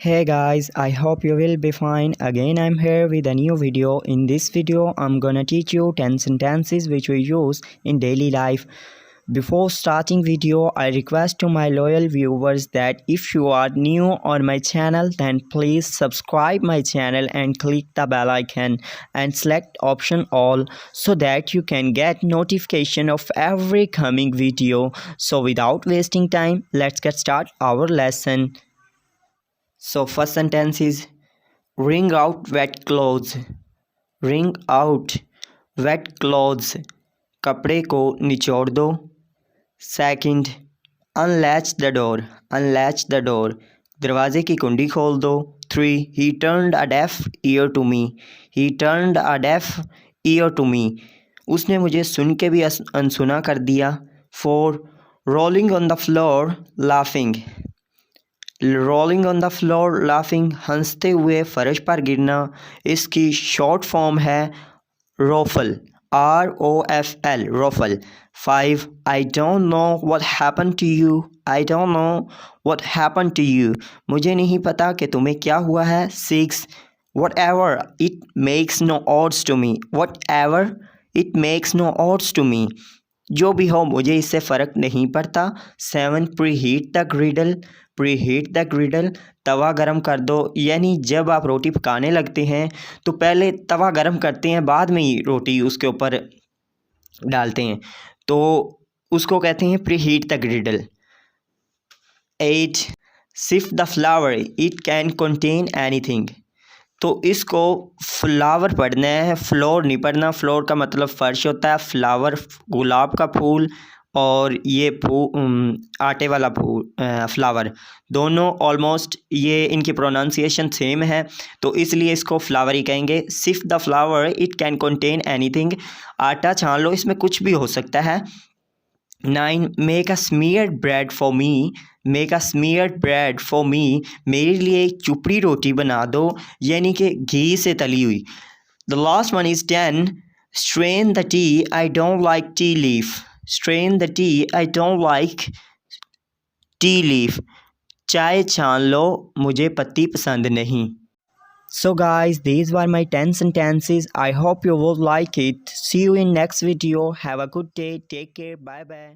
Hey guys, I hope you will be fine. Again, I'm here with a new video. In this video, I'm gonna teach you 10 sentences which we use in daily life. Before starting video, I request to my loyal viewers that if you are new on my channel, then please subscribe my channel and click the bell icon and select option all so that you can get notification of every coming video. So without wasting time, let's get start our lesson. So first sentence is wring out wet clothes. Wring out wet clothes. कपड़े को निचोड़ दो. Second, unlatch the door. Unlatch the door. दरवाजे की कुंडी खोल दो. 3. He turned a deaf ear to me. He turned a deaf ear to me. उसने मुझे सुन के भी अनसुना कर दिया. 4. Rolling on the floor laughing. Rolling on the floor laughing हंसते हुए फर्श पर गिरना. इसकी शॉर्ट फॉर्म है ROFL. ROFL ROFL. 5. I don't know what happen to you. I don't know what happen to you. मुझे नहीं पता कि तुम्हें क्या हुआ है. 6. Whatever it makes no odds to me. Whatever it makes no odds to me. जो भी हो मुझे इससे फ़र्क नहीं पड़ता. 7. Pre heat the griddle. Preheat the griddle तवा गरम कर दो. यानी जब आप रोटी पकाने लगते हैं तो पहले तवा गरम करते हैं, बाद में ही रोटी उसके ऊपर डालते हैं, तो उसको कहते हैं preheat the griddle. 8. Sift the flour it can contain anything. तो इसको फ्लावर पढ़ना है, फ्लोर नहीं पढ़ना. फ्लोर का मतलब फ़र्श होता है. फ्लावर गुलाब का फूल और ये आटे वाला फ्लावर, दोनों ऑलमोस्ट ये इनकी प्रोनाउंसिएशन सेम है, तो इसलिए इसको फ्लावर ही कहेंगे. Sift the flour it can contain anything. आटा छान लो, इसमें कुछ भी हो सकता है. 9. Make a smeared bread for me. Make a smeared bread for me. मेरे लिए एक चुपड़ी रोटी बना दो, यानी कि घी से तली हुई. The last one is 10. Strain the T I don't like T leaf. Strain the T I don't like T leaf. चाय छान लो, मुझे पत्ती पसंद नहीं. So guys, these were my 10 sentences. I hope you will like it. See you in next video. Have a good day. Take care. Bye bye.